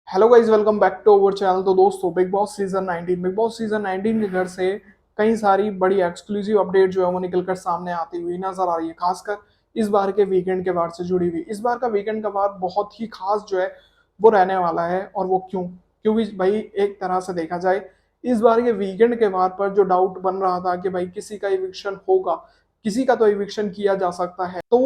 Hello guys, welcome back to our channel. तो दोस्तों, big boss season 19 के घर से कई सारी बड़ी एक्सक्लूसिव अपडेट जो है वो निकल कर सामने आती हुई नजर आ रही है, खासकर इस बार के वीकेंड के वार से जुड़ी हुई। इस बार का वीकेंड का वार बहुत ही खास जो है वो रहने वाला है। और वो क्योंकि भाई एक तरह से देखा जाए, इस बार के वीकेंड के वार पर जो डाउट बन रहा था कि भाई किसी का इविक्शन होगा, किसी का तो इविक्शन किया जा सकता है, तो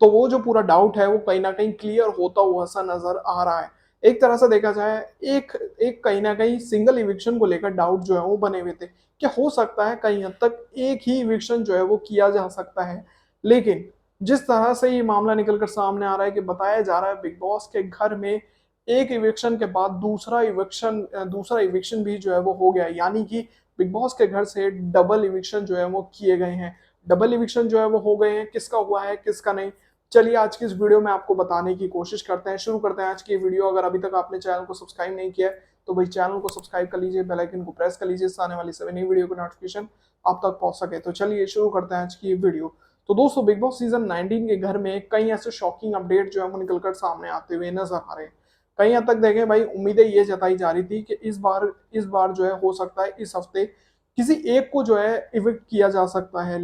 वो जो पूरा डाउट है वो कहीं ना कहीं क्लियर होता हुआ सा नजर आ रहा है। एक तरह से देखा जाए, एक एक कहीं ना कहीं सिंगल इविक्शन को लेकर डाउट जो है वो बने हुए थे कि हो सकता है कहीं हद तक एक ही इविक्शन जो है वो किया जा सकता है। लेकिन जिस तरह से ये मामला निकलकर सामने आ रहा है कि बताया जा रहा है बिग बॉस के घर में एक इविक्शन के बाद दूसरा इविक्शन भी जो है वो हो गया, यानी कि बिग बॉस के घर से डबल इविक्शन जो है वो किए गए हैं। डबल इविक्शन जो है वो हो गए हैं, किसका हुआ है किसका नहीं, चलिए आज की इस वीडियो में आपको बताने की कोशिश करते हैं। शुरू करते हैं आज की वीडियो। अगर अभी तक आपने चैनल को सब्सक्राइब नहीं किया है तो भाई चैनल को सब्सक्राइब कर लीजिए, बेल आइकन को प्रेस कर लीजिए, आने वाली सभी नई वीडियो की नोटिफिकेशन आप तक पहुंच सके। तो चलिए शुरू करते हैं आज की ये वीडियो। तो दोस्तों, बिग बॉस सीजन 19 के घर में कई ऐसे शॉकिंग अपडेट जो है वो निकलकर सामने आते हुए नजर आ रहे हैं। कहीं हद तक देखें भाई, उम्मीदें ये जताई जा रही थी कि इस बार जो है हो सकता है इस हफ्ते किसी एक को जो है इविक्ट किया जा सकता है।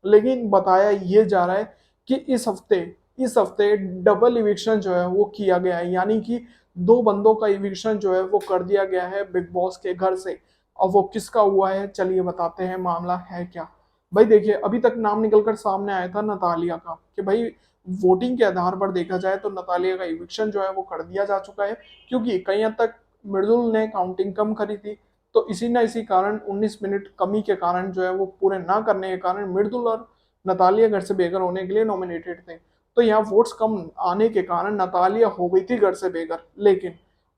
लेकिन बताया ये जा रहा है कि इस हफ्ते डबल इविक्शन जो है वो किया गया है, यानी कि दो बंदों का इविक्शन जो है वो कर दिया गया है बिग बॉस के घर से। अब वो किसका हुआ है, चलिए बताते हैं मामला है क्या। भाई देखिए, अभी तक नाम निकलकर सामने आया था नतालिया का कि भाई वोटिंग के आधार पर देखा जाए तो नतालिया का इविक्शन जो है वो कर दिया जा चुका है, क्योंकि कहीं हद तक मृदुल ने काउंटिंग कम करी थी। तो इसी ना इसी कारण 19 मिनट कमी के कारण जो है वो पूरे ना करने के कारण मृदुल और नतालिया घर से बेघर होने के लिए नॉमिनेटेड थे। तो यहाँ वोट्स कम आने के कारण नतालिया हो गई थी घर से बेघर। लेकिन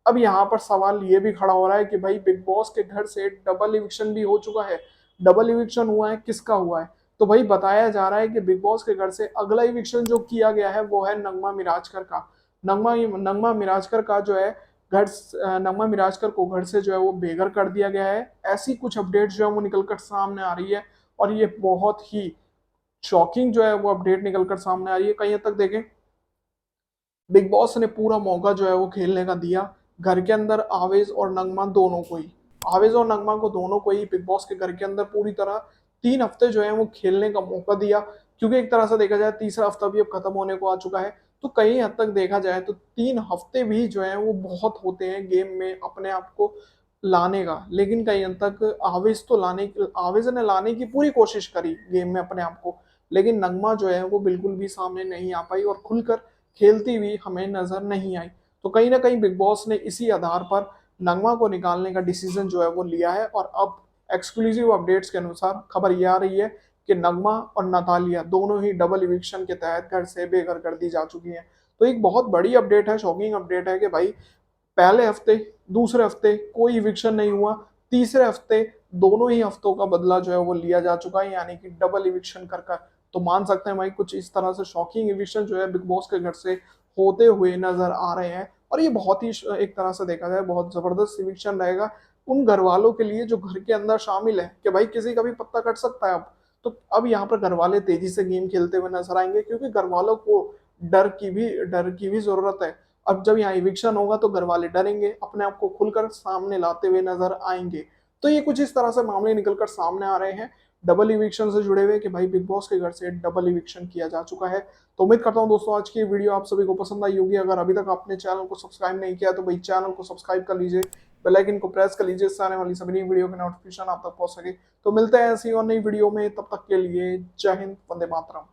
अब यहाँ पर सवाल ये भी खड़ा हो रहा है कि भाई बिग बॉस के घर से डबल इविक्शन भी हो चुका है। डबल इविक्शन हुआ है, किसका हुआ है? तो भाई बताया जा रहा है कि बिग बॉस के घर से अगला इविक्शन जो किया गया है वो है नगमा मिराजकर का। नगमा मिराजकर का जो है नगमा मिराजकर को घर से जो है वो बेघर कर दिया गया है। ऐसी कुछ अपडेट जो है वो निकलकर सामने आ रही है। और ये बहुत ही शॉकिंग जो है वो अपडेट निकलकर सामने आ रही है। कहीं हद तक देखें, बिग बॉस ने पूरा मौका जो है वो खेलने का दिया घर के अंदर आवेज और नगमा दोनों को ही। आवेज और नगमा को दोनों को ही बिग बॉस के घर के अंदर पूरी तरह 3 हफ्ते जो है वो खेलने का मौका दिया, क्योंकि एक तरह से देखा जाए तीसरा हफ्ता भी अब खत्म होने को आ चुका है। तो कई हद तक देखा जाए तो 3 हफ्ते भी जो है वो बहुत होते हैं गेम में अपने आप को लाने का। लेकिन कई हद तक आवेज ने लाने की पूरी कोशिश करी गेम में अपने आप को। लेकिन नगमा जो है वो बिल्कुल भी सामने नहीं आ पाई और खुलकर खेलती हुई हमें नजर नहीं आई। तो कहीं ना कहीं बिग बॉस ने इसी आधार पर नगमा को निकालने का डिसीजन जो है वो लिया है। और अब एक्सक्लूसिव अपडेट्स के अनुसार खबर ये आ रही है कि नगमा और नतालिया दोनों ही डबल इविक्शन के तहत घर से बेघर कर दी जा चुकी हैं। तो एक बहुत बड़ी अपडेट है, शॉकिंग अपडेट है कि भाई पहले हफ्ते, दूसरे हफ्ते कोई इविक्शन नहीं हुआ, तीसरे हफ्ते दोनों ही हफ्तों का बदला जो है वो लिया जा चुका है, यानी कि डबल इविक्शन कर कर। तो मान सकते हैं भाई कुछ इस तरह से शॉकिंग इविक्शन जो है बिग बॉस के घर से होते हुए नजर आ रहे हैं। और ये बहुत ही एक तरह से देखा जाए बहुत जबरदस्त इविक्शन रहेगा उन घर वालों के लिए जो घर के अंदर शामिल है कि भाई किसी का भी पत्ता कट सकता है अब। तो अब यहाँ पर घर वाले तेजी से गेम खेलते हुए नजर आएंगे, क्योंकि घर वालों को डर की भी जरूरत है। अब जब यहाँ इविक्शन होगा तो घर वाले डरेंगे, अपने आप को खुलकर सामने लाते हुए नजर आएंगे। तो ये कुछ इस तरह से मामले निकलकर सामने आ रहे हैं डबल इविक्शन से जुड़े हुए कि भाई बिग बॉस के घर से डबल इविक्शन किया जा चुका है। तो उम्मीद करता हूँ दोस्तों आज की वीडियो आप सभी को पसंद आई होगी। अगर अभी तक आपने चैनल को सब्सक्राइब नहीं किया तो भाई चैनल को सब्सक्राइब कर लीजिए, बेल आइकन को प्रेस कर लीजिए, इससे आने वाली सभी नई वीडियो की नोटिफिकेशन आप तक पहुंच सके। तो मिलते हैं ऐसी और नई वीडियो में, तब तक के लिए जय हिंद, वंदे मातरम।